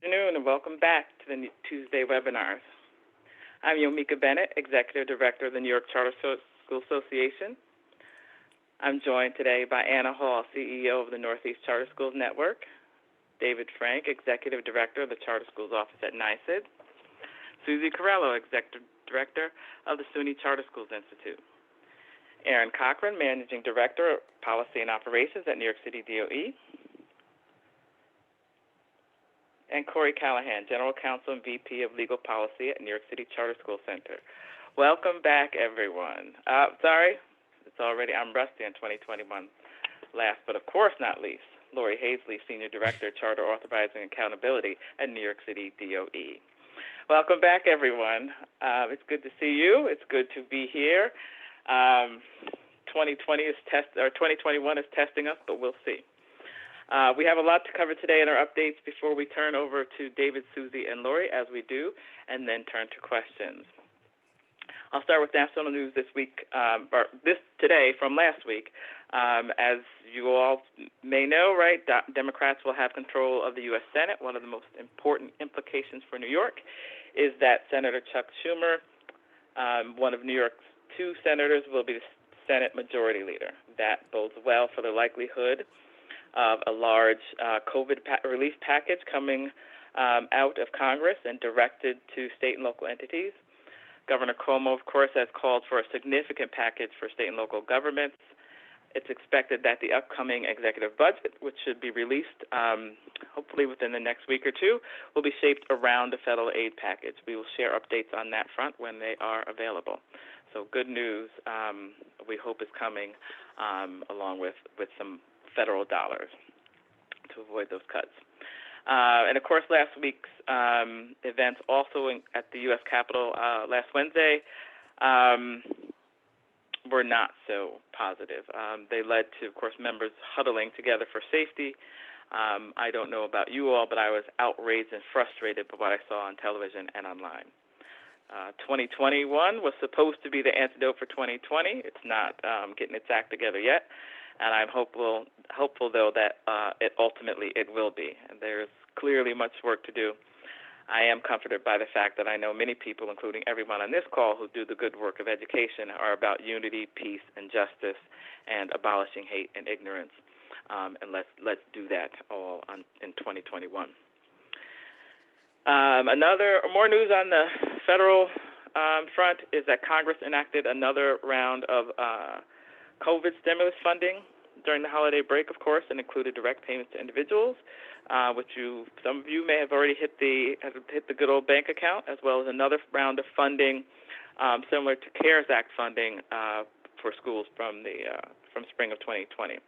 Afternoon and welcome back to the Tuesday webinars. I'm Yomika Bennett, Executive Director of the New York Charter School Association. I'm joined today by Anna Hall, CEO of the Northeast Charter Schools Network, David Frank, Executive Director of the Charter Schools Office at NYSID, Susie Corrello, Executive Director of the SUNY Charter Schools Institute, Aaron Cochran, Managing Director of Policy and Operations at New York City DOE, and Corey Callahan, General Counsel and VP of Legal Policy at New York City Charter School Center. Welcome back, everyone. I'm rusty on 2021. Last but of course not least, Lori Hazley, Senior Director, Charter Authorizing and Accountability at New York City DOE. Welcome back, everyone. It's good to see you. It's good to be here. 2021 is testing us, but we'll see. We have a lot to cover today in our updates before we turn over to David, Susie, and Lori, as we do, and then turn to questions. I'll start with national news this week, today from last week. As you all may know, right, Democrats will have control of the U.S. Senate. One of the most important implications for New York is that Senator Chuck Schumer, one of New York's two senators, will be the Senate Majority Leader. That bodes well for the likelihood of a large COVID relief package coming out of Congress and directed to state and local entities. Governor Cuomo, of course, has called for a significant package for state and local governments. It's expected that the upcoming executive budget, which should be released hopefully within the next week or two, will be shaped around the federal aid package. We will share updates on that front when they are available. So good news, we hope, is coming along with some federal dollars to avoid those cuts. And, of course, last week's events also at the U.S. Capitol last Wednesday were not so positive. They led to, of course, members huddling together for safety. I don't know about you all, but I was outraged and frustrated by what I saw on television and online. 2021 was supposed to be the antidote for 2020. It's not getting its act together yet. And I'm hopeful though, that it ultimately will be. And there's clearly much work to do. I am comforted by the fact that I know many people, including everyone on this call, who do the good work of education, are about unity, peace, and justice, and abolishing hate and ignorance. And let's do that all in 2021. More news on the federal front is that Congress enacted another round of COVID stimulus funding during the holiday break, of course, and included direct payments to individuals, which some of you may have already hit the good old bank account, as well as another round of funding similar to CARES Act funding for schools from spring of 2020.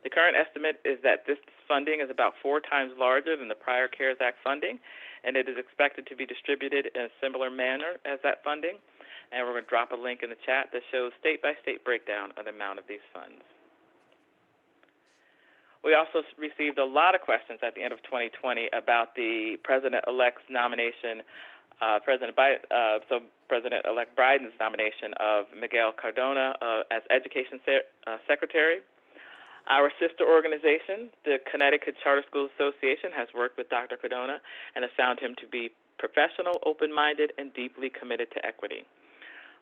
The current estimate is that this funding is about 4 times larger than the prior CARES Act funding, and it is expected to be distributed in a similar manner as that funding. And we're going to drop a link in the chat that shows state-by-state breakdown of the amount of these funds. We also received a lot of questions at the end of 2020 about the President-elect's nomination, President-elect Biden's nomination of Miguel Cardona as Education Secretary. Our sister organization, the Connecticut Charter Schools Association, has worked with Dr. Cardona and has found him to be professional, open-minded, and deeply committed to equity.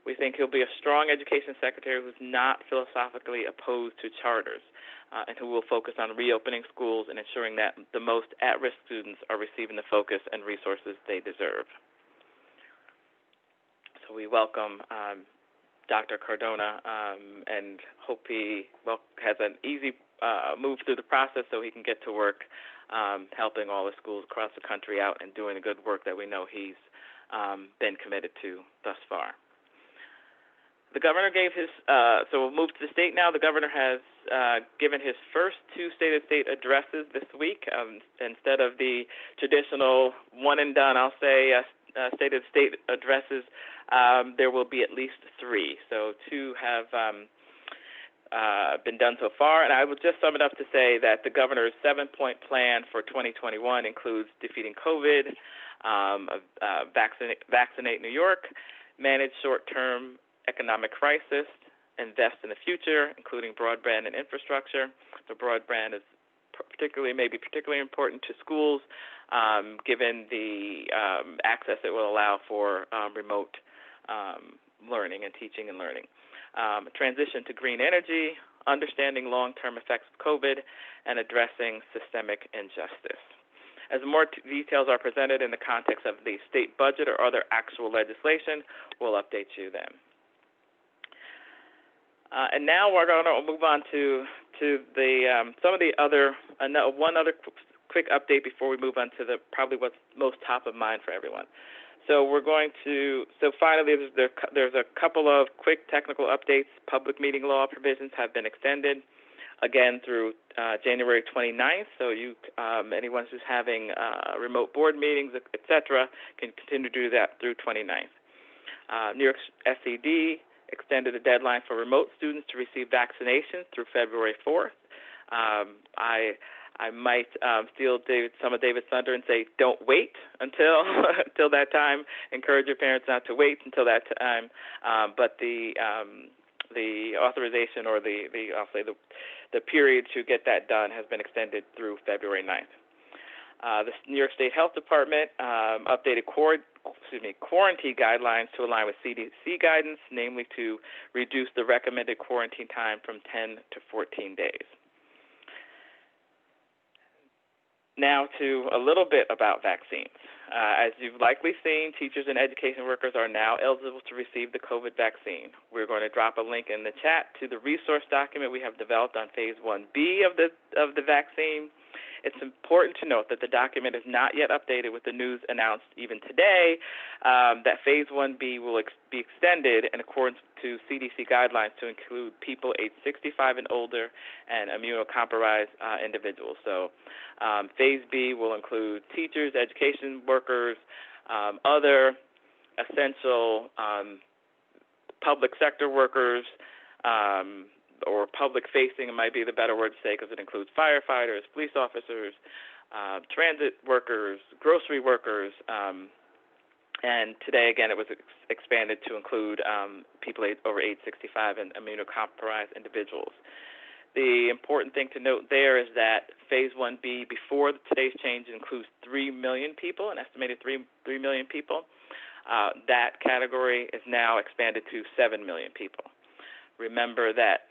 We think he'll be a strong education secretary who's not philosophically opposed to charters and who will focus on reopening schools and ensuring that the most at-risk students are receiving the focus and resources they deserve. So we welcome Dr. Cardona and hope he has an easy move through the process so he can get to work helping all the schools across the country out and doing the good work that we know he's been committed to thus far. The governor gave so we'll move to the state now. The governor has given his first 2 state-of-state addresses this week. Instead of the traditional one and done, I'll say, state-of-state addresses, there will be at least 3. So 2 have been done so far. And I will just sum it up to say that the governor's 7-point plan for 2021 includes defeating COVID, vaccinate New York, manage short-term economic crisis, invest in the future, including broadband and infrastructure. The broadband is particularly important to schools given the access it will allow for remote learning and teaching and learning. Transition to green energy, understanding long-term effects of COVID, and addressing systemic injustice. As more details are presented in the context of the state budget or other actual legislation, we'll update you then. And now we're going to move on to the some of the other one other quick update before we move on to probably what's most top of mind for everyone. So we're going to finally there's a couple of quick technical updates. Public meeting law provisions have been extended again through January 29th. So anyone who's having remote board meetings, etc., can continue to do that through 29th. New York SED extended the deadline for remote students to receive vaccinations through February 4th. I might steal some of David's thunder and say, don't wait until until that time. Encourage your parents not to wait until that time. But the authorization or the period to get that done has been extended through February 9th. The New York State Health Department updated quarantine guidelines to align with CDC guidance, namely to reduce the recommended quarantine time from 10 to 14 days. Now to a little bit about vaccines. As you've likely seen, teachers and education workers are now eligible to receive the COVID vaccine. We're going to drop a link in the chat to the resource document we have developed on Phase 1B of the vaccine. It's important to note that the document is not yet updated with the news announced even today that Phase 1B will be extended in accordance to CDC guidelines to include people aged 65 and older and immunocompromised individuals. So Phase B will include teachers, education workers, other essential public sector workers, or public-facing, it might be the better word to say, because it includes firefighters, police officers, transit workers, grocery workers, and today, again, it was expanded to include people over age 65 and immunocompromised individuals. The important thing to note there is that Phase 1B, before today's change, includes 3 million people, an estimated 3 million people. That category is now expanded to 7 million people. Remember that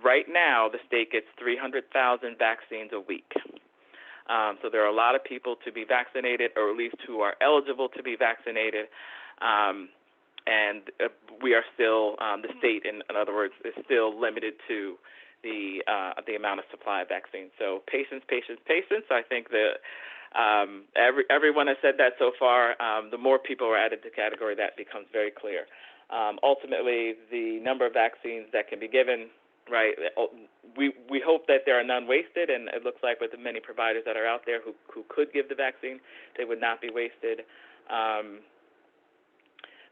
right now the state gets 300,000 vaccines a week. So there are a lot of people to be vaccinated, or at least who are eligible to be vaccinated. And we are still, the state, in other words, is still limited to the amount of supply of vaccines. So patience. I think that everyone has said that so far. The more people are added to the category, that becomes very clear. Ultimately, the number of vaccines that can be given, right, we hope that there are none wasted, and it looks like with the many providers that are out there who could give the vaccine, they would not be wasted.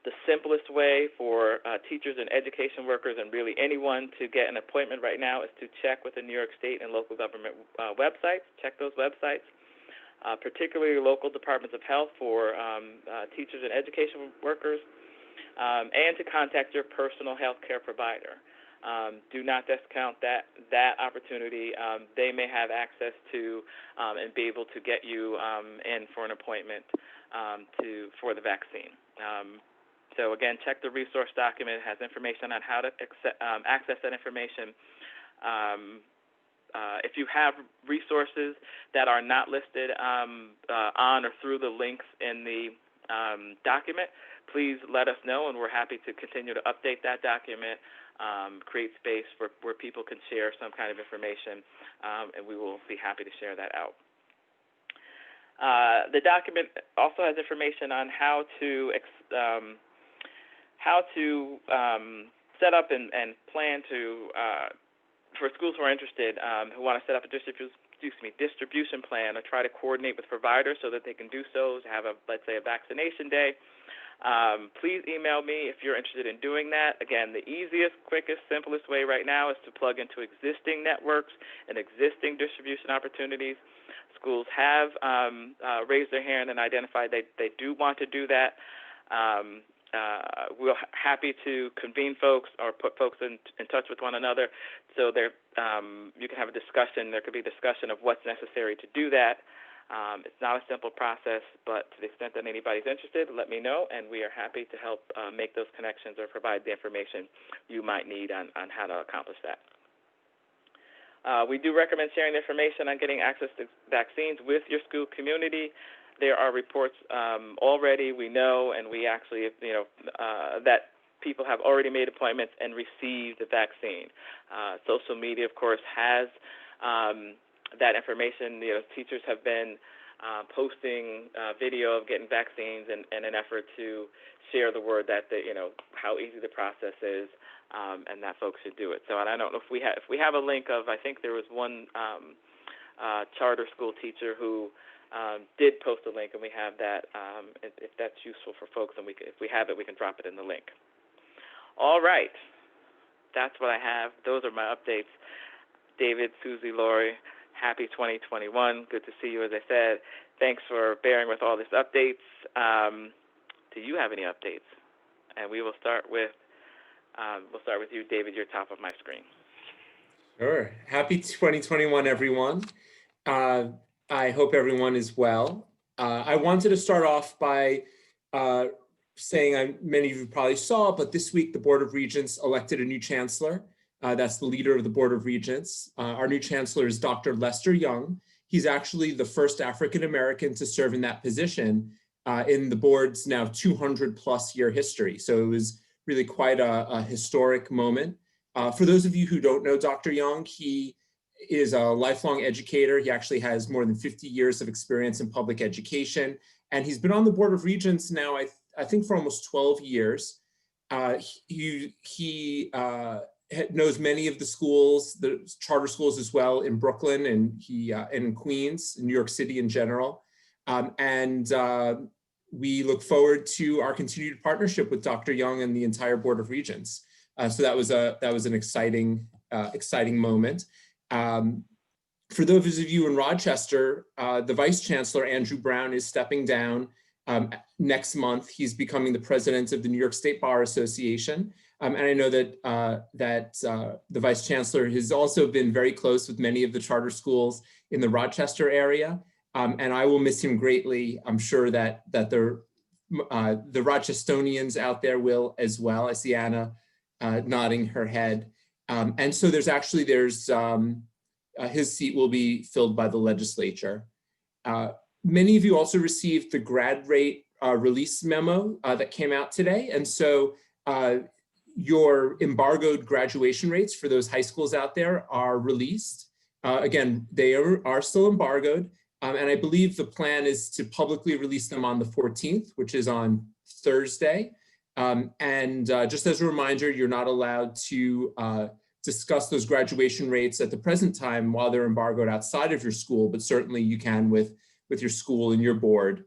The simplest way for teachers and education workers and really anyone to get an appointment right now is to check with the New York State and local government websites. Check those websites, particularly local departments of health for teachers and education workers. And to contact your personal health care provider. Do not discount that opportunity. They may have access to and be able to get you in for an appointment for the vaccine. So again, check the resource document. It has information on how to access that information. If you have resources that are not listed on or through the links in the document, please let us know, and we're happy to continue to update that document, create space where people can share some kind of information, and we will be happy to share that out. The document also has information on how to set up and plan for schools who are interested, who want to set up a distribution plan or try to coordinate with providers so that they can do so, have let's say a vaccination day. Please email me if you're interested in doing that. Again, the easiest, quickest, simplest way right now is to plug into existing networks and existing distribution opportunities. Schools have raised their hand and identified they do want to do that. We're happy to convene folks or put folks in touch with one another so you can have a discussion. There could be discussion of what's necessary to do that. It's not a simple process, but to the extent that anybody's interested, let me know, and we are happy to help make those connections or provide the information you might need on how to accomplish that. We do recommend sharing information on getting access to vaccines with your school community. There are reports already, we know, and we actually, that people have already made appointments and received the vaccine. Social media, of course, has that information. Teachers have been posting video of getting vaccines in an effort to share the word that how easy the process is, and that folks should do it. So, and I don't know if we have a link of. I think there was one charter school teacher who did post a link, and we have that. If that's useful for folks, and if we have it, we can drop it in the link. All right, that's what I have. Those are my updates. David, Susie, Lori, happy 2021. Good to see you, as I said. Thanks for bearing with all these updates. Do you have any updates? And we will start with you, David. You're top of my screen. Sure. Happy 2021, everyone. I hope everyone is well. I wanted to start off by saying, many of you probably saw, but this week the Board of Regents elected a new chancellor. That's the leader of the Board of Regents. Our new chancellor is Dr. Lester Young. He's actually the first African-American to serve in that position in the board's now 200+ year history. So it was really quite a historic moment. For those of you who don't know Dr. Young, he is a lifelong educator. He actually has more than 50 years of experience in public education. And he's been on the Board of Regents now, I think for almost 12 years. He knows many of the schools, the charter schools as well in Brooklyn and in Queens, in New York City in general. We look forward to our continued partnership with Dr. Young and the entire Board of Regents. So that was an exciting moment. For those of you in Rochester, the Vice Chancellor, Andrew Brown, is stepping down next month. He's becoming the president of the New York State Bar Association. And I know that the Vice Chancellor has also been very close with many of the charter schools in the Rochester area. And I will miss him greatly. I'm sure that the Rochestonians out there will as well. I see Anna nodding her head. And so there's his seat will be filled by the legislature. Many of you also received the grad rate release memo that came out today. And so your embargoed graduation rates for those high schools out there are released. Again, they are still embargoed. And I believe the plan is to publicly release them on the 14th, which is on Thursday. Just as a reminder, you're not allowed to discuss those graduation rates at the present time while they're embargoed outside of your school, but certainly you can with your school and your board.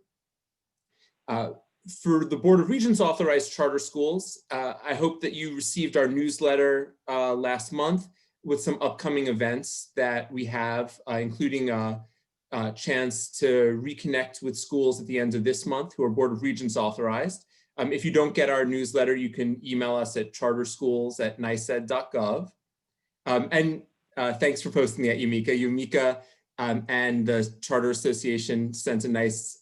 For the Board of Regents authorized charter schools, I hope that you received our newsletter last month with some upcoming events that we have, including a chance to reconnect with schools at the end of this month who are Board of Regents authorized. If you don't get our newsletter, you can email us at charterschools@niced.gov. Thanks for posting that, Yumika. Yumika and the Charter Association sent a nice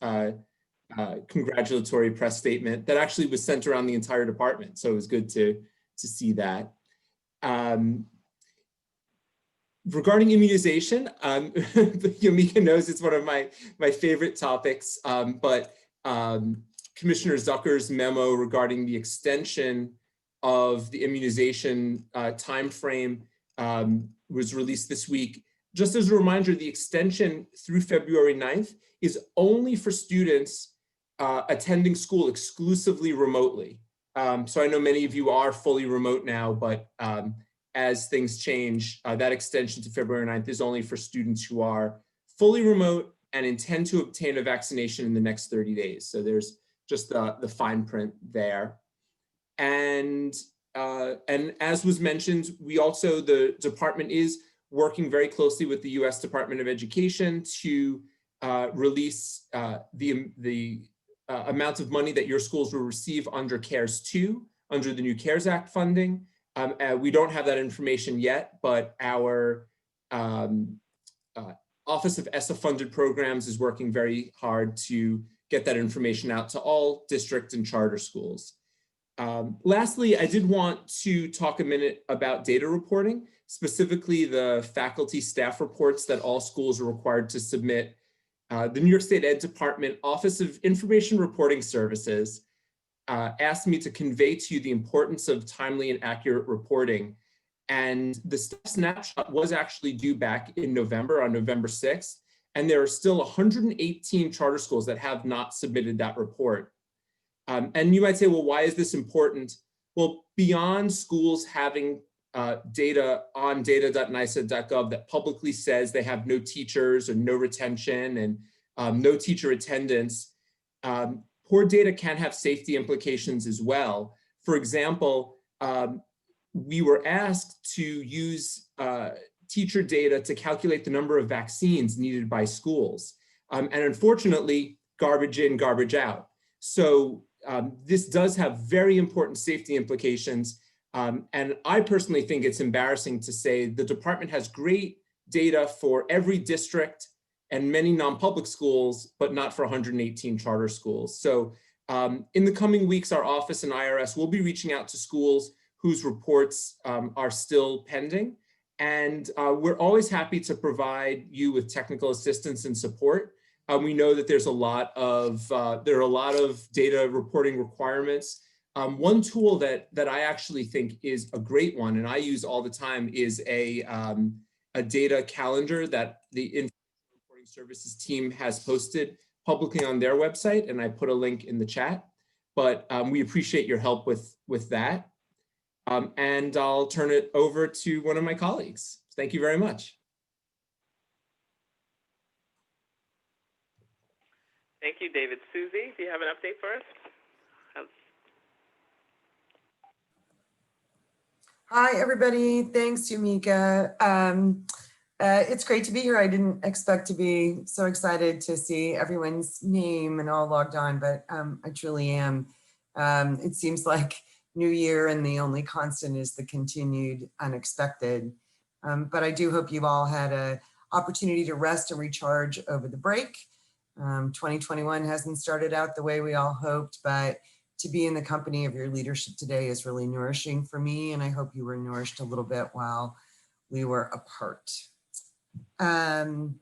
congratulatory press statement that actually was sent around the entire department. So it was good to see that. Regarding immunization, Yumika knows it's one of my favorite topics, but Commissioner Zucker's memo regarding the extension of the immunization timeframe was released this week. Just as a reminder, the extension through February 9th is only for students attending school exclusively remotely. So I know many of you are fully remote now, but as things change, that extension to February 9th is only for students who are fully remote and intend to obtain a vaccination in the next 30 days. So there's just the fine print there. And as was mentioned, the department is working very closely with the U.S. Department of Education to release the amount of money that your schools will receive under CARES 2, under the new CARES Act funding. We don't have that information yet, but our Office of ESSA funded programs is working very hard to get that information out to all district and charter schools. Lastly, I did want to talk a minute about data reporting, specifically the faculty staff reports that all schools are required to submit. The New York State Ed Department Office of Information Reporting Services asked me to convey to you the importance of timely and accurate reporting. And the staff snapshot was actually due back in November, on November 6th. And there are still 118 charter schools that have not submitted that report. And you might say, well, why is this important? Well, beyond schools having data on data.nisa.gov that publicly says they have no teachers and no retention and no teacher attendance, poor data can have safety implications as well. For example, we were asked to use teacher data to calculate the number of vaccines needed by schools. And unfortunately, garbage in, garbage out. So this does have very important safety implications. And I personally think it's embarrassing to say the department has great data for every district and many non-public schools, but not for 118 charter schools. So in the coming weeks, our office and IRS will be reaching out to schools whose reports are still pending. And we're always happy to provide you with technical assistance and support. We know that there's a lot of, there are a lot of data reporting requirements. One tool that I actually think is a great one, and I use all the time, is a data calendar that the Information Reporting Services team has posted publicly on their website, and I put a link in the chat. But we appreciate your help with that. And I'll turn it over to one of my colleagues. Thank you very much. Thank you, David. Susie, do you have an update for us? Hi, everybody. Thanks, Yumika. It's great to be here. I didn't expect to be so excited to see everyone's name and all logged on, but I truly am. It seems like New Year and the only constant is the continued unexpected. But I do hope you've all had an opportunity to rest and recharge over the break. 2021 hasn't started out the way we all hoped, but to be in the company of your leadership today is really nourishing for me. And I hope you were nourished a little bit while we were apart. The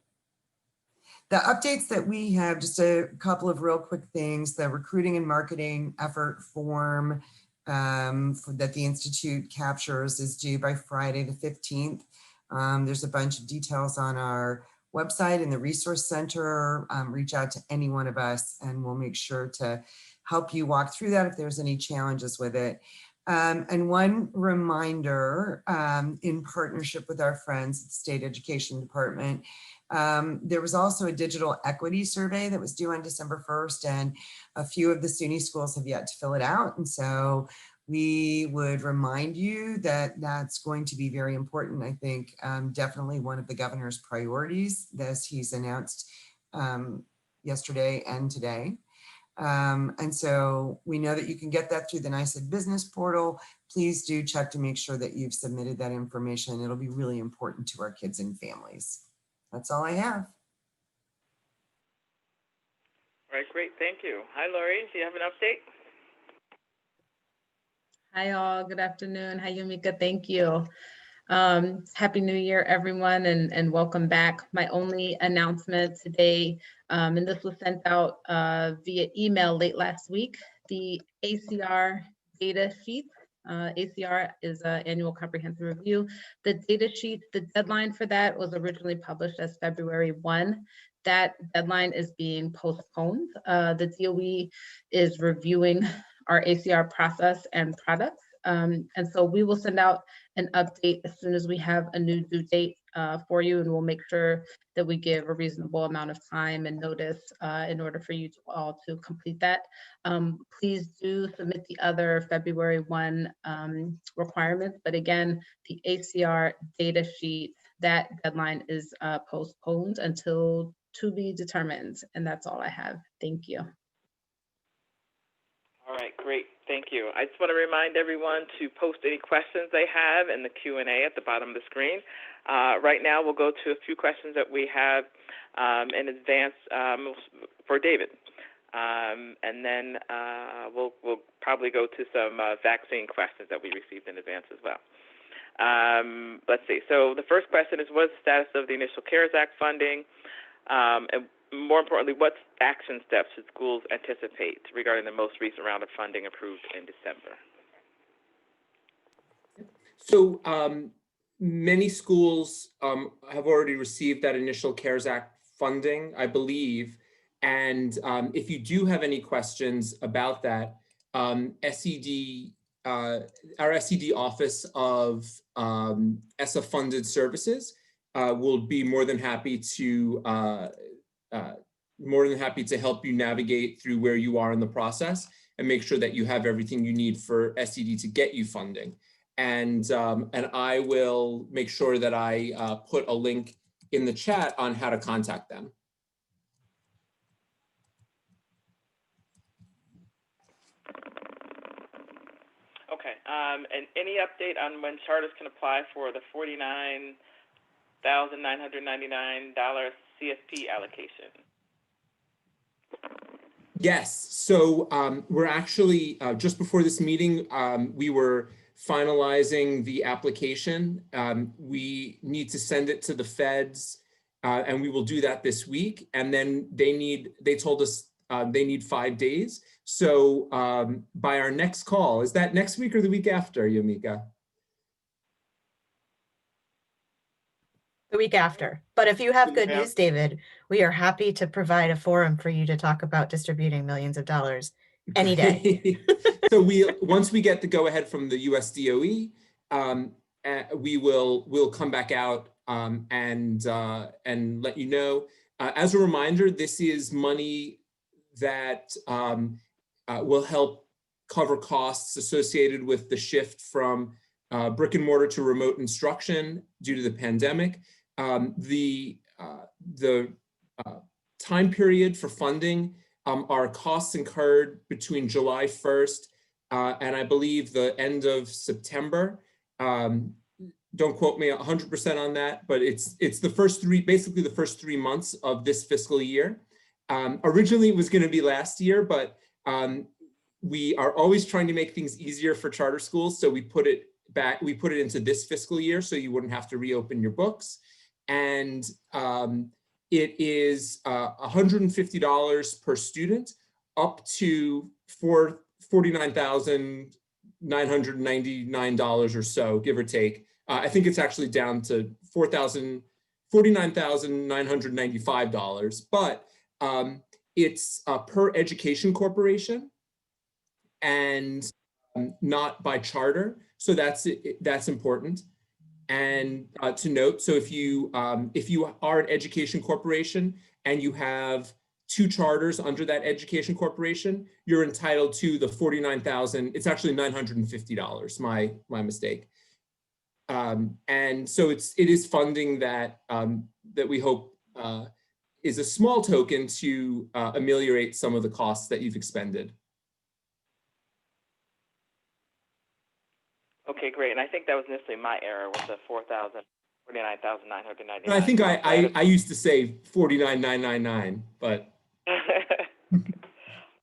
updates that we have, just a couple of real quick things. The recruiting and marketing effort form that the Institute captures is due by Friday the 15th. There's a bunch of details on our website in the Resource Center. Reach out to any one of us and we'll make sure to help you walk through that if there's any challenges with it. And one reminder, in partnership with our friends at the State Education Department, there was also a digital equity survey that was due on December 1st, and a few of the SUNY schools have yet to fill it out. And so we would remind you that that's going to be very important. I think definitely one of the governor's priorities, as he's announced yesterday and today. And so we know that you can get that through the NYSED business portal. Please do check to make sure that you've submitted that information. It'll be really important to our kids and families. That's all I have. All right, great, thank you. Hi, Lori, do you have an update? Hi all, good afternoon. Hi, Yumika, thank you. Happy New Year, everyone, and welcome back. My only announcement today, and this was sent out via email late last week, the ACR data sheet. ACR is an annual comprehensive review. The data sheet, the deadline for that was originally published as February 1. That deadline is being postponed. The DOE is reviewing our ACR process and products. And so we will send out an update as soon as we have a new due date for you, and we'll make sure that we give a reasonable amount of time and notice in order for you to all to complete that. Please do submit the other February 1 requirements, but again, the ACR data sheet, that deadline is postponed until to be determined, and that's all I have. Thank you. All right, great. Thank you. I just want to remind everyone to post any questions they have in the Q&A at the bottom of the screen. Right now, we'll go to a few questions that we have in advance for David. And then we'll probably go to some vaccine questions that we received in advance as well. Let's see. So the first question is, what is the status of the initial CARES Act funding? And more importantly, what action steps should schools anticipate regarding the most recent round of funding approved in December? So many schools have already received that initial CARES Act funding, I believe. And if you do have any questions about that, SED, our SED Office of ESSA Funded Services will be more than happy to help you navigate through where you are in the process and make sure that you have everything you need for SED to get you funding. And I will make sure that I put a link in the chat on how to contact them. Okay, and any update on when charters can apply for the $49,999 CSP allocation? Yes, so we're actually, just before this meeting, we were finalizing the application. We need to send it to the feds, and we will do that this week. And then they told us they need 5 days. So by our next call, is that next week or the week after, Yamika? The week after. But if you have good news, David, we are happy to provide a forum for you to talk about distributing millions of dollars any day. So once we get the go ahead from the US DOE, we'll come back out and let you know. As a reminder, this is money that will help cover costs associated with the shift from brick and mortar to remote instruction due to the pandemic. The time period for funding are costs incurred between July 1st and I believe the end of September. Don't quote me 100% on that, but it's the first basically the first 3 months of this fiscal year. Originally it was going to be last year, but we are always trying to make things easier for charter schools. So we put it into this fiscal year so you wouldn't have to reopen your books. And it is $150 per student up to $49,999 or so, give or take. I think it's actually down to $49,995, but it's per education corporation and not by charter. So that's important. And to note, so if you are an education corporation and you have 2 charters under that education corporation, you're entitled to the $49,000. It's actually $950. My mistake. And so it is funding that that we hope is a small token to ameliorate some of the costs that you've expended. Okay, great. And I think that was initially my error with the $49,999. I think I used to say $49,999, but. All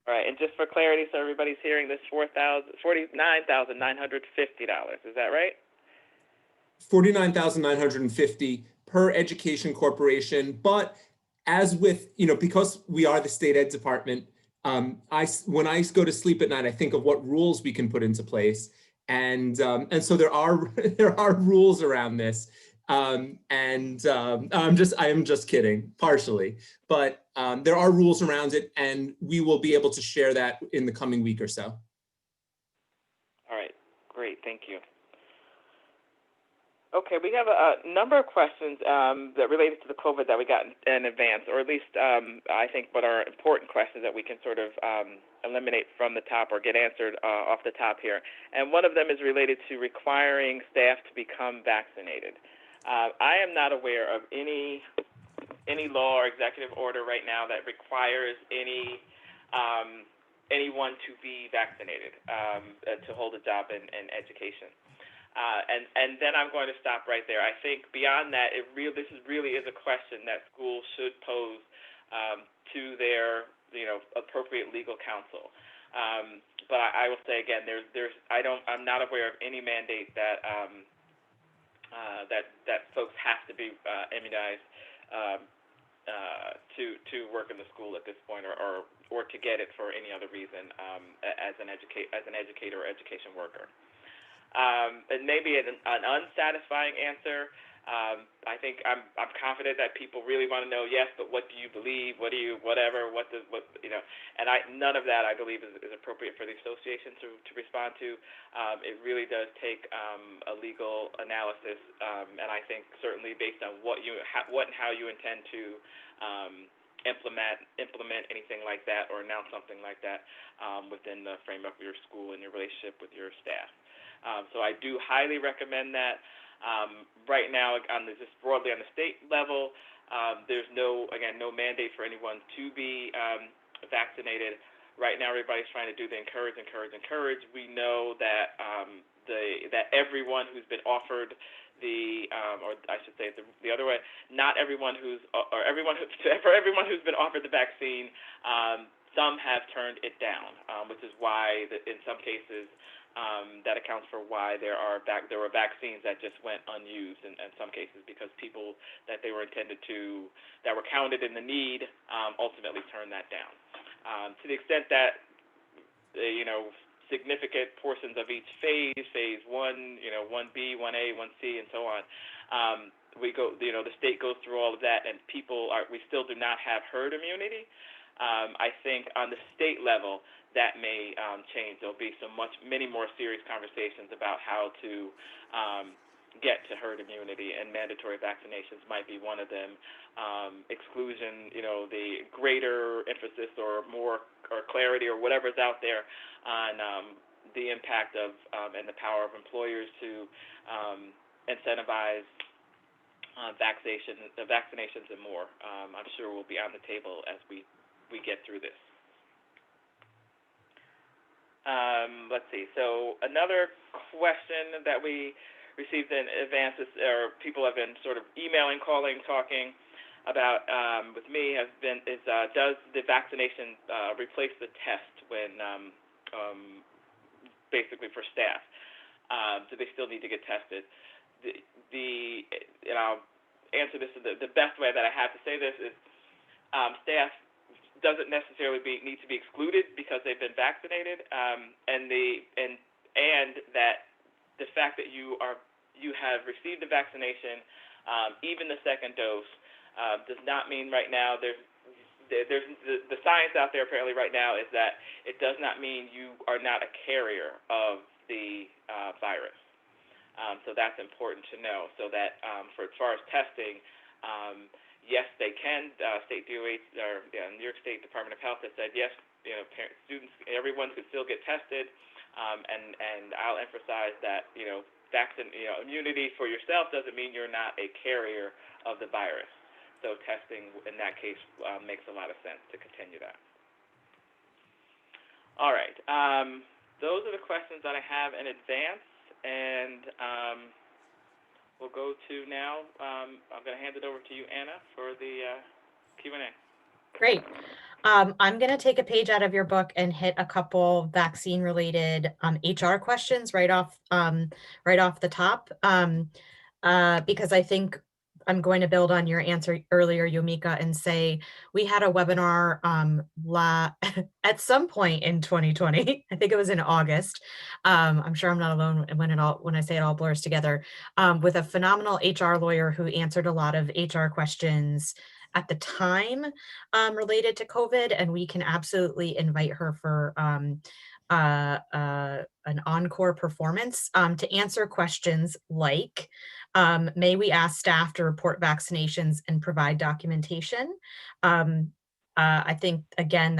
right, and just for clarity, so everybody's hearing this, $49,950. Is that right? $49,950 per education corporation, but as with, because we are the state ed department, when I go to sleep at night, I think of what rules we can put into place. And so there are rules around this, I am just kidding, partially, but there are rules around it, and we will be able to share that in the coming week or so. All right, great, thank you. Okay, we have a number of questions that related to the COVID that we got in advance, or at least I think what are important questions that we can sort of eliminate from the top or get answered off the top here. And one of them is related to requiring staff to become vaccinated. I am not aware of any law or executive order right now that requires any anyone to be vaccinated to hold a job in education. And then I'm going to stop right there. I think beyond that, this really is a question that schools should pose to their appropriate legal counsel. But I will say again, I'm not aware of any mandate that that folks have to be immunized to work in the school at this point, or to get it for any other reason as an educator or education worker. And maybe an unsatisfying answer. I think I'm confident that people really want to know, yes, but what do you believe? What do you, whatever, and none of that I believe is appropriate for the association to respond to. It really does take a legal analysis, and I think certainly based on what and how you intend to implement anything like that or announce something like that within the framework of your school and your relationship with your staff. So I do highly recommend that. Right now, just broadly on the state level, there's no mandate for anyone to be vaccinated. Right now, everybody's trying to do the encourage. We know that that everyone who's been offered or I should say it the other way, not everyone for everyone who's been offered the vaccine, some have turned it down, which is why in some cases that accounts for why there were vaccines that just went unused in some cases because people that they were intended to, that were counted in the need, ultimately turned that down. To the extent that significant portions of each phase 1, 1B, 1A, 1C, and so on, the state goes through all of that, and we still do not have herd immunity. I think on the state level, that may change. There'll be many more serious conversations about how to get to herd immunity, and mandatory vaccinations might be one of them. Exclusion, the greater emphasis or more or clarity or whatever's out there on the impact of and the power of employers to incentivize vaccinations and more. I'm sure will be on the table as we get through this. Let's see. So another question that we received in advance or people have been sort of emailing, calling, talking about with me does the vaccination replace the test when basically for staff? Do they still need to get tested? And I'll answer this the best way that I have to say this is staff doesn't necessarily need to be excluded because they've been vaccinated, and that the fact that you have received the vaccination, even the second dose, does not mean right now there's the science out there apparently right now is that it does not mean you are not a carrier of the virus. So that's important to know. So that as far as testing. Yes, they can. State DOH or New York State Department of Health has said yes. Students, everyone could still get tested, and I'll emphasize that immunity for yourself doesn't mean you're not a carrier of the virus. So testing in that case makes a lot of sense to continue that. All right, those are the questions that I have in advance, and we'll go to now, I'm going to hand it over to you, Anna, for the Q&A. Great. I'm going to take a page out of your book and hit a couple vaccine-related HR questions right off the top, because I think I'm going to build on your answer earlier, Yomika, and say we had a webinar at some point in 2020. I think it was in August. I'm sure I'm not alone when I say it all blurs together, with a phenomenal HR lawyer who answered a lot of HR questions at the time related to COVID, and we can absolutely invite her for an encore performance to answer questions like, may we ask staff to report vaccinations and provide documentation? I think, again,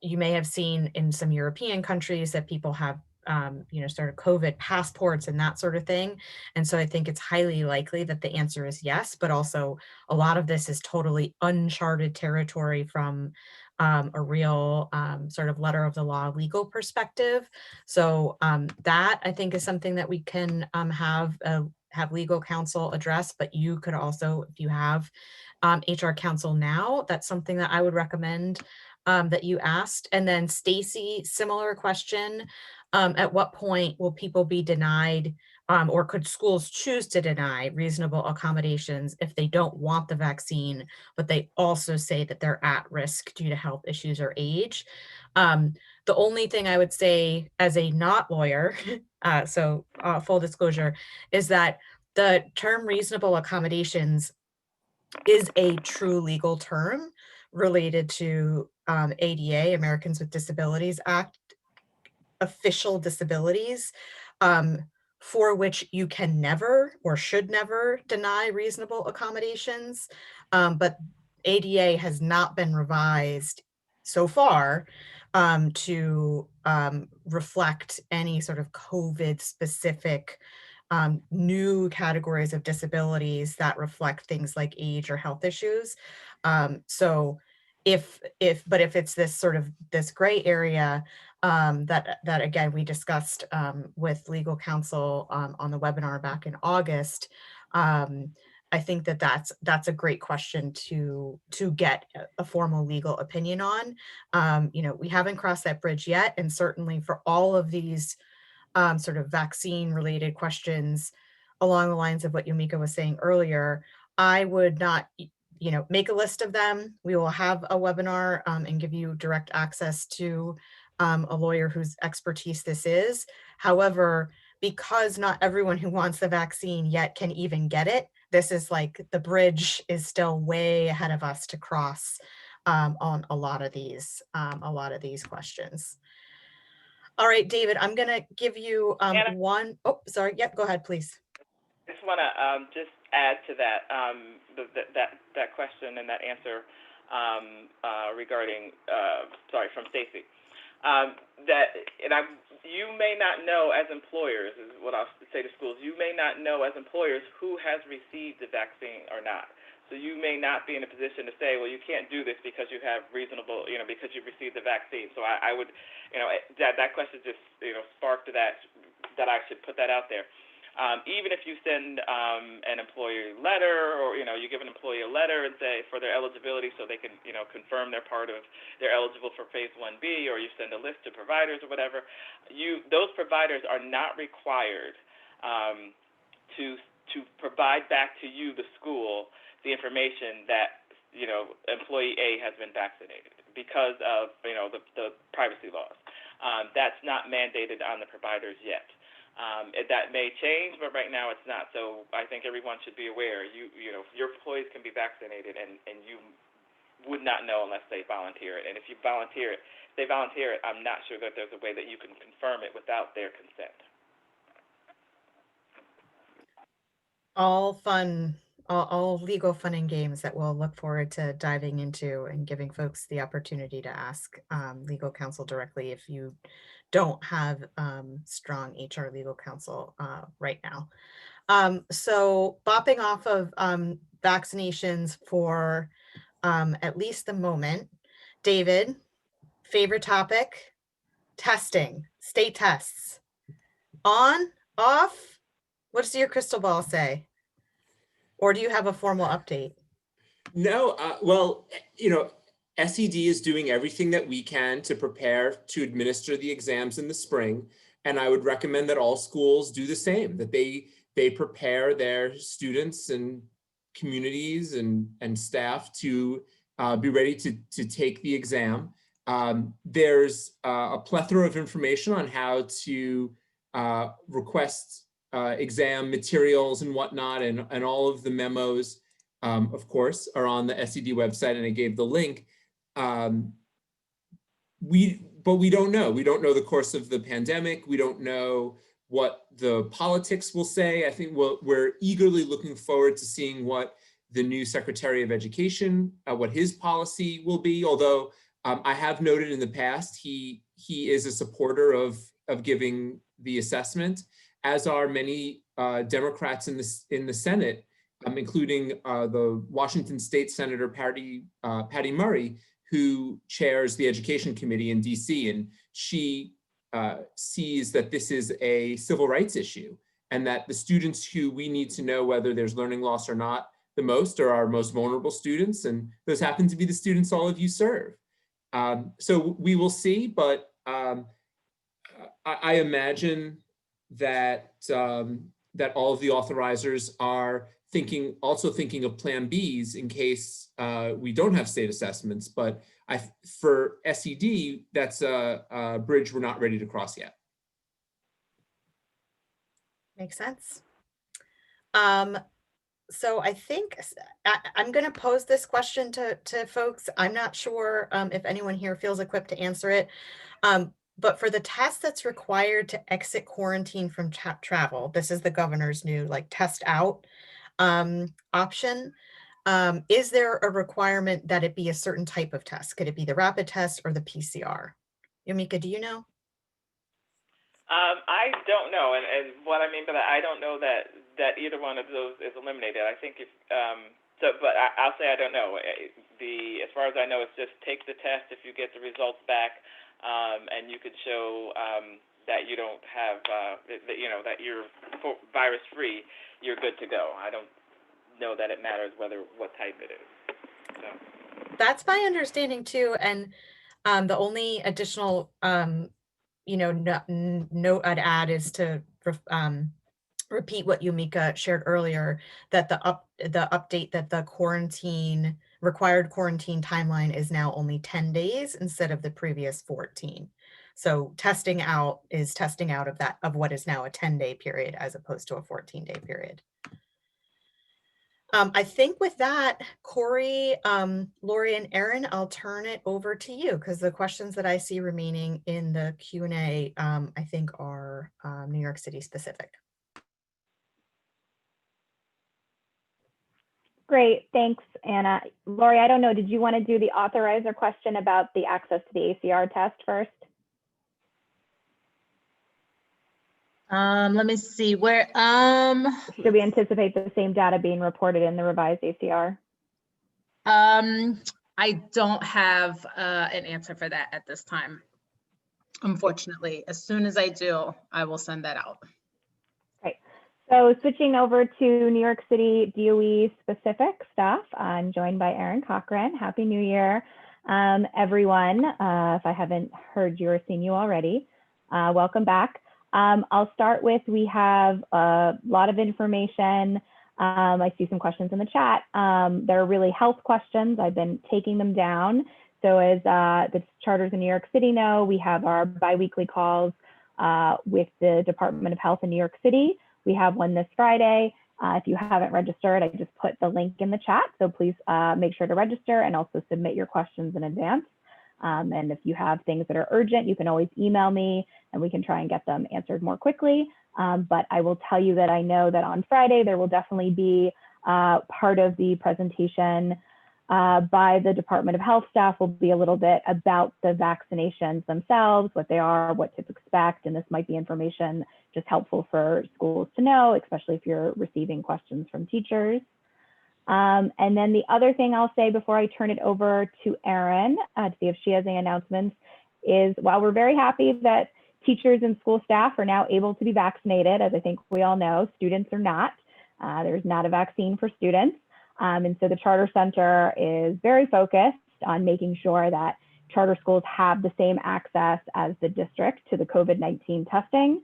you may have seen in some European countries that people have sort of COVID passports and that sort of thing. And so I think it's highly likely that the answer is yes, but also a lot of this is totally uncharted territory from a real sort of letter of the law legal perspective. So that I think is something that we can have legal counsel address, but you could also, if you have HR counsel now, that's something that I would recommend that you asked. And then Stacy, similar question. At what point will people be denied or could schools choose to deny reasonable accommodations if they don't want the vaccine, but they also say that they're at risk due to health issues or age? The only thing I would say as a not lawyer, full disclosure, is that the term reasonable accommodations is a true legal term related to ADA, Americans with Disabilities Act, official disabilities, for which you can never or should never deny reasonable accommodations. But ADA has not been revised so far to reflect any sort of COVID specific new categories of disabilities that reflect things like age or health issues. So if it's this sort of this gray area that again we discussed with legal counsel on the webinar back in August, I think that that's a great question to get a formal legal opinion on. We haven't crossed that bridge yet, and certainly for all of these sort of vaccine related questions along the lines of what Yumika was saying earlier, I would not, make a list of them. We will have a webinar and give you direct access to a lawyer whose expertise this is. However, because not everyone who wants the vaccine yet can even get it, this is like the bridge is still way ahead of us to cross on a lot of these questions. All right, David, I'm going to give you one. Oh, sorry. Yep, go ahead, please. I just want to just add to that that question and that answer regarding from Stacy. You may not know as employers, is what I'll say to schools. You may not know as employers who has received the vaccine or not. So you may not be in a position to say, well, you can't do this because you have reasonable, because you received the vaccine. So I would, that question just, sparked that I should put that out there. Even if you send an employee letter or, you give an employee a letter and say for their eligibility so they can, confirm they're eligible for phase 1B, or you send a list to providers or whatever, those providers are not required to provide back to you, the school, the information that, employee A has been vaccinated because of, the privacy laws. That's not mandated on the providers yet. That may change, but right now it's not. So I think everyone should be aware. Your employees can be vaccinated, and you would not know unless they volunteer it. And if you volunteer it, I'm not sure that there's a way that you can confirm it without their consent. All fun, all legal fun and games that we'll look forward to diving into and giving folks the opportunity to ask legal counsel directly if you don't have strong HR legal counsel right now. So bopping off of vaccinations for at least the moment, David, favorite topic, testing, state tests. On, off, what does your crystal ball say? Or do you have a formal update? No, well, SED is doing everything that we can to prepare to administer the exams in the spring. And I would recommend that all schools do the same, that they prepare their students and communities and staff to be ready to take the exam. There's a plethora of information on how to request exam materials and whatnot, and all of the memos, of course, are on the SED website, and I gave the link. But we don't know. We don't know the course of the pandemic. We don't know what the politics will say. I think we're eagerly looking forward to seeing what the new Secretary of Education, what his policy will be. Although I have noted in the past, he is a supporter of giving the assessment, as are many Democrats in the Senate, including the Washington State Senator Patty Murray, who chairs the education committee in DC, and she sees that this is a civil rights issue, and that the students who we need to know whether there's learning loss or not the most are our most vulnerable students, and those happen to be the students all of you serve. So we will see, but I imagine that that all of the authorizers are also thinking of plan Bs in case we don't have state assessments. But for SED, that's a bridge we're not ready to cross yet. Makes sense. So I think I'm going to pose this question to folks. I'm not sure if anyone here feels equipped to answer it. But for the test that's required to exit quarantine from travel, this is the governor's new test out option. Is there a requirement that it be a certain type of test? Could it be the rapid test or the PCR? Yomika, do you know? I don't know, and what I mean by that, I don't know that either one of those is eliminated. I think but I'll say I don't know. As far as I know, it's just take the test if you get the results back, and you could show that you don't have, that you're virus free. You're good to go. I don't know that it matters what type it is. So. That's my understanding too, and the only additional note I'd add is to repeat what Yomika shared earlier, that the update that the required quarantine timeline is now only 10 days instead of the previous 14. So testing out of what is now a 10-day period as opposed to a 14-day period. I think with that, Corey, Lori, and Erin, I'll turn it over to you because the questions that I see remaining in the Q&A, I think are New York City specific. Great, thanks, Anna. Lori, I don't know, did you want to do the authorizer question about the access to the ACR test first? Let me see where, Should we anticipate the same data being reported in the revised ACR? I don't have an answer for that at this time, unfortunately. As soon as I do, I will send that out. Great. So switching over to New York City DOE specific stuff, I'm joined by Erin Cochran. Happy New Year, everyone. If I haven't heard you or seen you already, welcome back. I'll start with, we have a lot of information. I see some questions in the chat. They're really health questions. I've been taking them down. So as the charters in New York City know, we have our biweekly calls with the Department of Health in New York City. We have one this Friday. If you haven't registered, I just put the link in the chat. So please make sure to register and also submit your questions in advance. And if you have things that are urgent, you can always email me and we can try and get them answered more quickly. But I will tell you that I know that on Friday, there will definitely be part of the presentation by the Department of Health staff will be a little bit about the vaccinations themselves, what they are, what to expect. And this might be information just helpful for schools to know, especially if you're receiving questions from teachers. And then the other thing I'll say before I turn it over to Erin to see if she has any announcements is, while we're very happy that teachers and school staff are now able to be vaccinated, as I think we all know, students are not. There's not a vaccine for students. And so the Charter Center is very focused on making sure that charter schools have the same access as the district to the COVID-19 testing.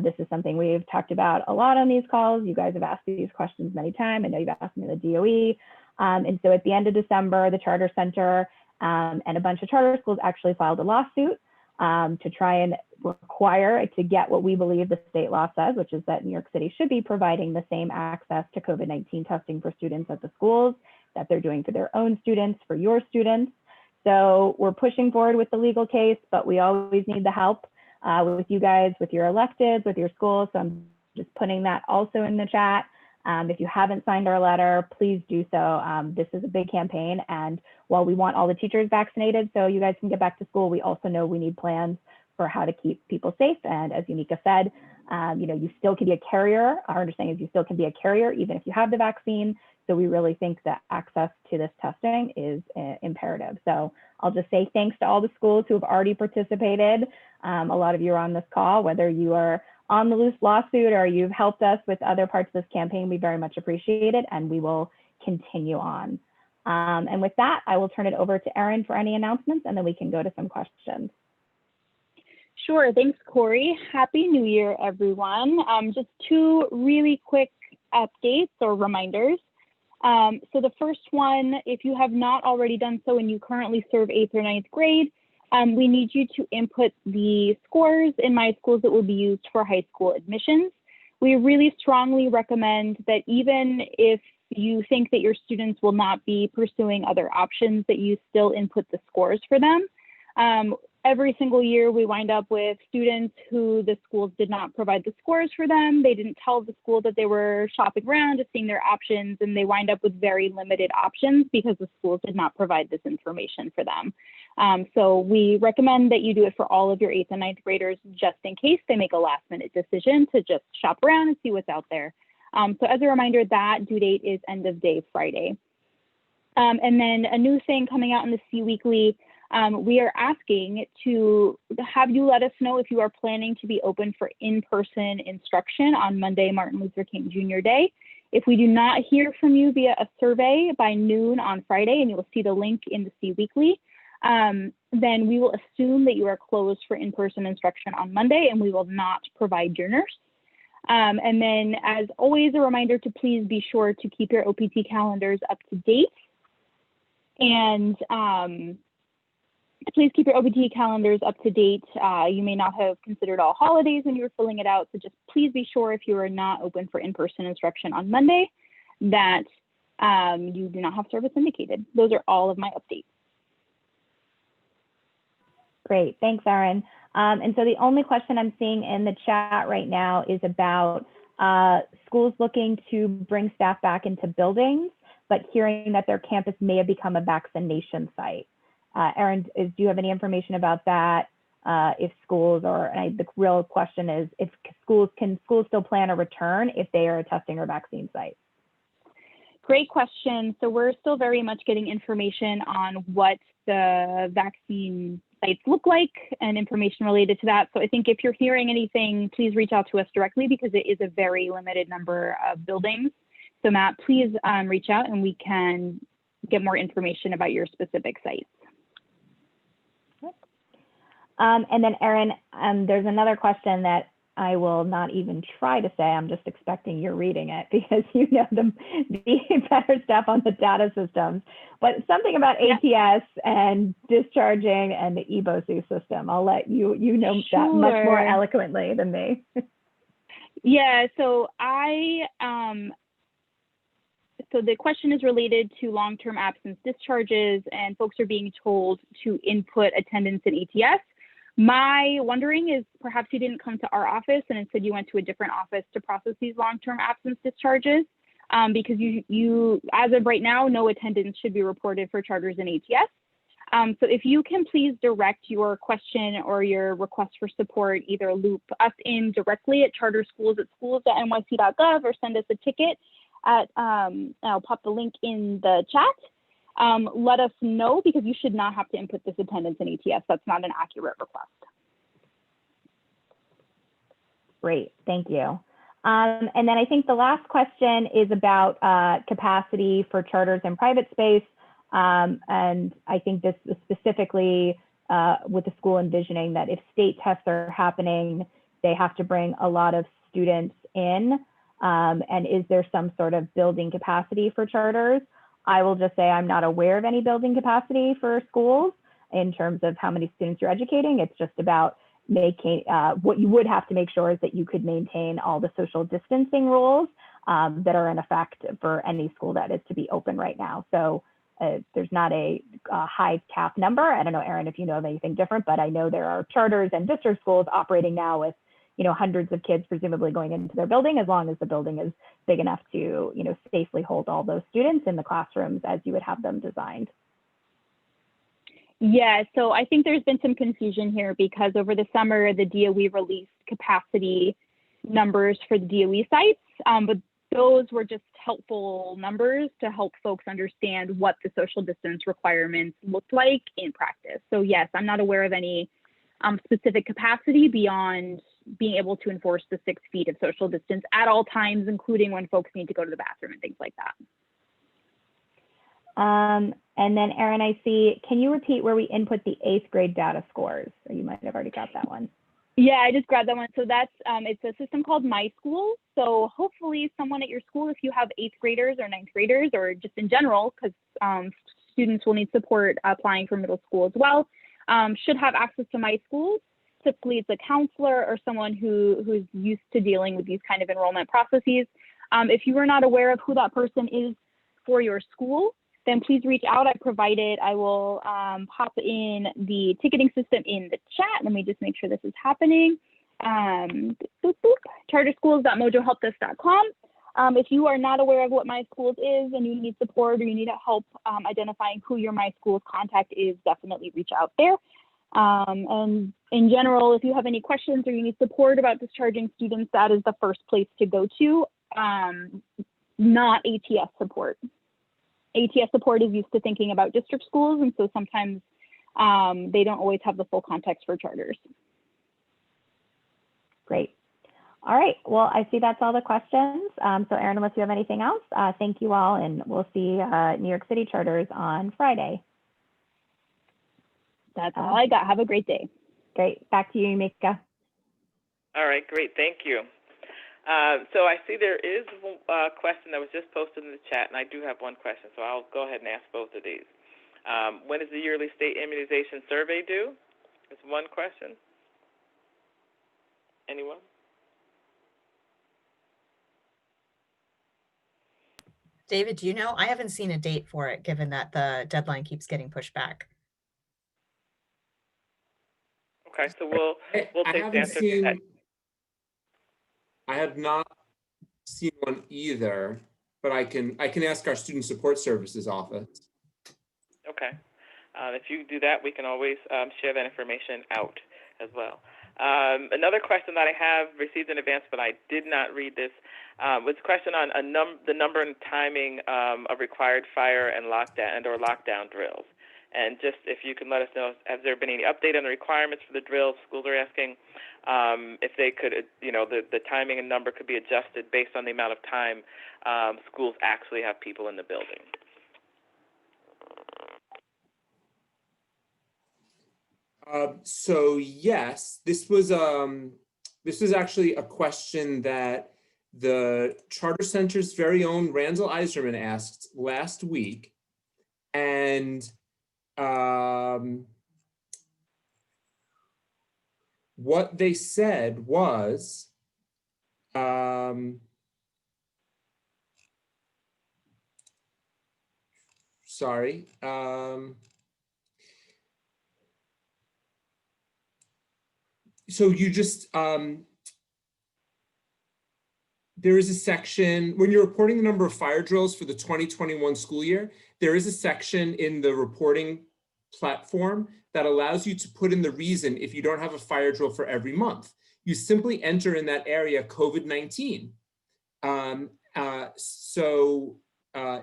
This is something we've talked about a lot on these calls. You guys have asked these questions many times. I know you've asked me the DOE. And so at the end of December, the Charter Center and a bunch of charter schools actually filed a lawsuit to try and require to get what we believe the state law says, which is that New York City should be providing the same access to COVID-19 testing for students at the schools that they're doing for their own students, for your students. So we're pushing forward with the legal case, but we always need the help with you guys, with your electeds, with your schools. So I'm just putting that also in the chat. If you haven't signed our letter, please do so. This is a big campaign. And while we want all the teachers vaccinated so you guys can get back to school, we also know we need plans for how to keep people safe. And as Yomika said, you still can be a carrier. Our understanding is you still can be a carrier even if you have the vaccine. So we really think that access to this testing is imperative. So I'll just say thanks to all the schools who have already participated. A lot of you are on this call, whether you are on the loose lawsuit or you've helped us with other parts of this campaign, we very much appreciate it, and we will continue on. And with that, I will turn it over to Erin for any announcements, and then we can go to some questions. Sure, thanks, Corey. Happy New Year, everyone. Just two really quick updates or reminders. So the first one, if you have not already done so and you currently serve 8th or 9th grade, we need you to input the scores in My Schools that will be used for high school admissions. We really strongly recommend that even if you think that your students will not be pursuing other options, that you still input the scores for them. Every single year we wind up with students who the schools did not provide the scores for them. They didn't tell the school that they were shopping around, just seeing their options, and they wind up with very limited options because the schools did not provide this information for them. So we recommend that you do it for all of your 8th and 9th graders, just in case they make a last minute decision to just shop around and see what's out there. So as a reminder, that due date is end of day Friday. And then a new thing coming out in the C Weekly, we are asking to have you let us know if you are planning to be open for in-person instruction on Monday, Martin Luther King Jr. Day. If we do not hear from you via a survey by noon on Friday, and you will see the link in the C Weekly, then we will assume that you are closed for in-person instruction on Monday, and we will not provide your nurse. And then, as always, a reminder to please be sure to keep your OPT calendars up to date. And please keep your OPT calendars up to date. You may not have considered all holidays when you were filling it out, so just please be sure if you are not open for in-person instruction on Monday that you do not have service indicated. Those are all of my updates. Great, thanks, Erin. And so the only question I'm seeing in the chat right now is about schools looking to bring staff back into buildings, but hearing that their campus may have become a vaccination site. Erin, do you have any information about that? If schools, the real question is, if can schools still plan a return if they are a testing or vaccine site? Great question. So we're still very much getting information on what the vaccine sites look like and information related to that. So I think if you're hearing anything, please reach out to us directly because it is a very limited number of buildings. So Matt, please reach out and we can get more information about your specific sites. And then Erin, there's another question that I will not even try to say. I'm just expecting you're reading it because you know the better stuff on the data systems. But something about ATS and discharging and the EBOSU system. I'll let you know that much more eloquently than me. Yeah. So so the question is related to long-term absence discharges, and folks are being told to input attendance in ATS. My wondering is perhaps you didn't come to our office and instead you went to a different office to process these long-term absence discharges because you, as of right now, no attendance should be reported for charters in ATS. So if you can please direct your question or your request for support, either loop us in directly at charterschools@schools.nyc.gov or send us a ticket at, I'll pop the link in the chat. Let us know because you should not have to input this attendance in ATS. That's not an accurate request. Great, thank you. And then I think the last question is about capacity for charters in private space. And I think this is specifically with the school envisioning that if state tests are happening, they have to bring a lot of students in. And is there some sort of building capacity for charters? I will just say I'm not aware of any building capacity for schools in terms of how many students you're educating. It's just about making, what you would have to make sure is that you could maintain all the social distancing rules that are in effect for any school that is to be open right now. So there's not a high cap number. I don't know, Erin, if you know of anything different, but I know there are charters and district schools operating now with hundreds of kids presumably going into their building, as long as the building is big enough to, safely hold all those students in the classrooms as you would have them designed. Yeah, so I think there's been some confusion here because over the summer, the DOE released capacity numbers for the DOE sites, but those were just helpful numbers to help folks understand what the social distance requirements looked like in practice. So yes, I'm not aware of any specific capacity beyond being able to enforce the 6 feet of social distance at all times, including when folks need to go to the bathroom and things like that. And then Erin, I see, can you repeat where we input the 8th grade data scores? Or you might have already got that one. Yeah, I just grabbed that one. So that's, it's a system called My School. So hopefully someone at your school, if you have 8th graders or 9th graders, or just in general, because students will need support applying for middle school as well, should have access to My School. Typically it's a counselor or someone who's used to dealing with these kind of enrollment processes. If you are not aware of who that person is for your school, then please reach out. I will pop in the ticketing system in the chat. Let me just make sure this is happening. charterschools.mojohelpdesk.com. If you are not aware of what My Schools is and you need support or you need help identifying who your My Schools contact is, definitely reach out there. And in general, if you have any questions or you need support about discharging students, that is the first place to go to, not ATS support. ATS support is used to thinking about district schools, and so sometimes they don't always have the full context for charters. Great. All right. Well, I see that's all the questions. So Erin, unless you have anything else, thank you all, and we'll see New York City charters on Friday. That's all I got. Have a great day. Great. Back to you, Mika. All right, great. Thank you. So I see there is a question that was just posted in the chat, and I do have one question, so I'll go ahead and ask both of these. When is the yearly state immunization survey due? That's one question. Anyone? David, do you know? I haven't seen a date for it, given that the deadline keeps getting pushed back. Okay, so we'll take the answer. I have not seen one either, but I can ask our student support services office. Okay, if you do that, we can always share that information out as well. Another question that I have received in advance, but I did not read this, was a question on the number and timing of required fire and lockdown drills. And just if you can let us know, has there been any update on the requirements for the drills? Schools are asking if they could, the timing and number could be adjusted based on the amount of time schools actually have people in the building. So yes, this was actually a question that the Charter Center's very own Randall Eiserman asked last week, and what they said was, sorry. So you just, there is a section, when you're reporting the number of fire drills for the 2021 school year, there is a section in the reporting platform that allows you to put in the reason if you don't have a fire drill for every month. You simply enter in that area COVID-19.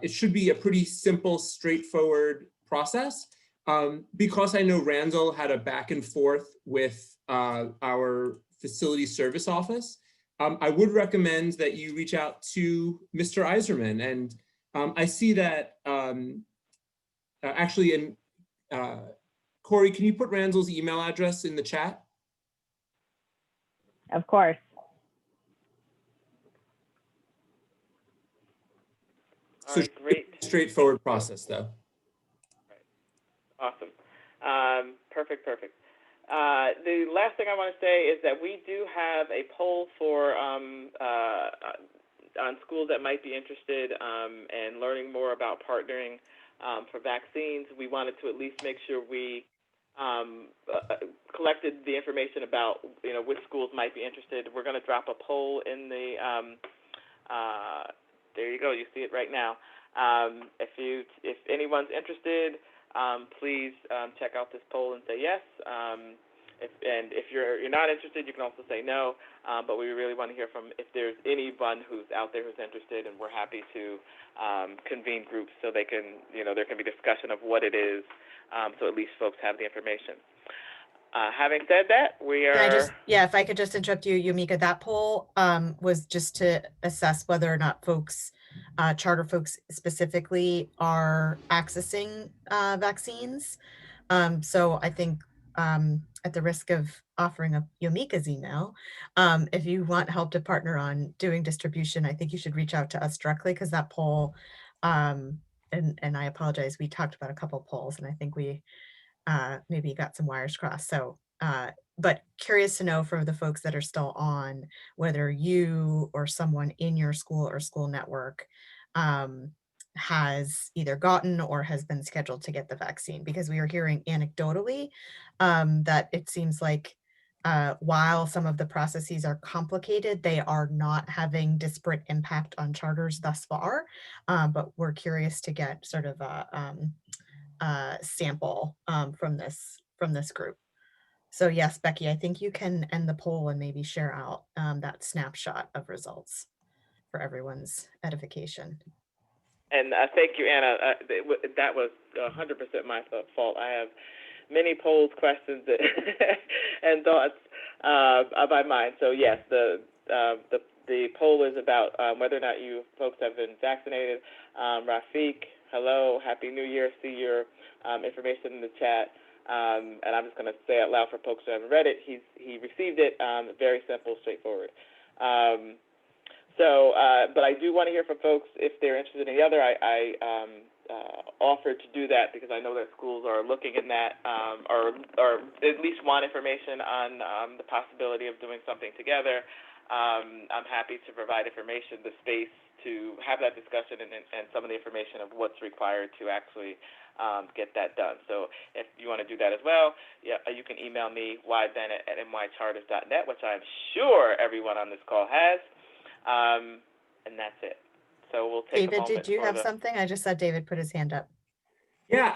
It should be a pretty simple, straightforward process. Because I know Randall had a back and forth with our facility service office, I would recommend that you reach out to Mr. Eiserman. And I see that actually, Corey, can you put Randall's email address in the chat? Of course. All right, great. Straightforward process, though. Awesome. Perfect. The last thing I want to say is that we do have a poll for on schools that might be interested in learning more about partnering for vaccines. We wanted to at least make sure we collected the information about which schools might be interested. We're going to drop a poll in the there you go. You see it right now. If anyone's interested, please check out this poll and say yes. If you're not interested, you can also say no. But we really want to hear from if there's anyone who's out there who's interested, and we're happy to convene groups so they can, there can be discussion of what it is, so at least folks have the information. Having said that, we are. If I could just interrupt you, Yumika, that poll was just to assess whether or not folks, charter folks specifically, are accessing vaccines. So I think at the risk of offering up Yumika's email, if you want help to partner on doing distribution, I think you should reach out to us directly, because that poll, and I apologize, we talked about a couple polls, and I think we maybe got some wires crossed. So, but curious to know for the folks that are still on, whether you or someone in your school or school network has either gotten or has been scheduled to get the vaccine, because we are hearing anecdotally that it seems like while some of the processes are complicated, they are not having disparate impact on charters thus far. But we're curious to get sort of a sample from this group. So yes, Becky, I think you can end the poll and maybe share out that snapshot of results for everyone's edification. And thank you, Anna. That was 100% my fault. I have many polls, questions, and thoughts on my mind. So yes, the poll is about whether or not you folks have been vaccinated. Rafiq, hello, Happy New Year. See your information in the chat. And I'm just going to say it loud for folks who haven't read it. He received it. Very simple, straightforward. But I do want to hear from folks if they're interested in the other. I offered to do that because I know that schools are looking in that, or at least want information on the possibility of doing something together. I'm happy to provide information, the space to have that discussion, and some of the information of what's required to actually get that done. So if you want to do that as well, you can email me, ybennett@nycharters.net, which I'm sure everyone on this call has. And that's it. So we'll take David, did you have something? I just saw David put his hand up. Yeah,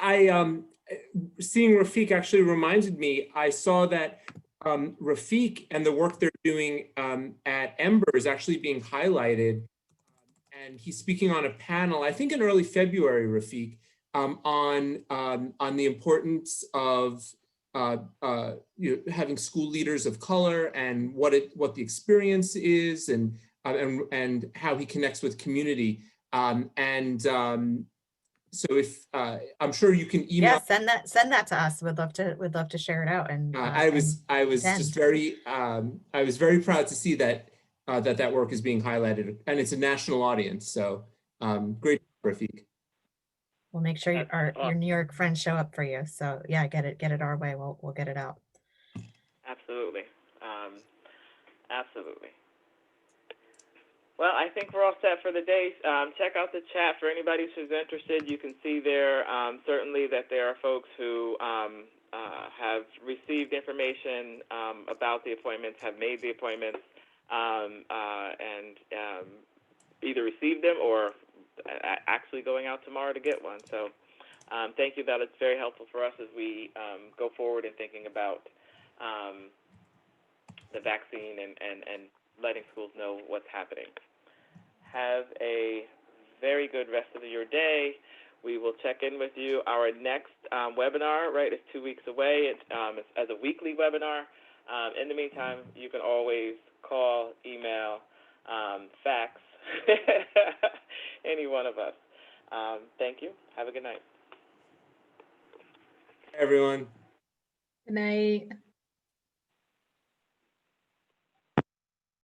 seeing Rafiq actually reminded me, I saw that Rafiq and the work they're doing at Ember is actually being highlighted. And he's speaking on a panel, I think in early February, Rafiq, on the importance of having school leaders of color and what the experience is, and how he connects with community. So if I'm sure you can email. Yeah, send that to us. We'd love to share it out. And I was just very I was very proud to see that that work is being highlighted, and it's a national audience. So great, Rafiq. We'll make sure your New York friends show up for you. So yeah, get it our way. We'll get it out. Absolutely, absolutely. Well, I think we're all set for the day. Check out the chat for anybody who's interested. You can see there certainly that there are folks who have received information about the appointments, have made the appointments, and either received them or actually going out tomorrow to get one. So thank you. That is very helpful for us as we go forward in thinking about the vaccine and letting schools know what's happening. Have a very good rest of your day. We will check in with you. Our next webinar, is 2 weeks away. It's as a weekly webinar. In the meantime, you can always call, email, fax, any one of us. Thank you. Have a good night. Everyone. Good night.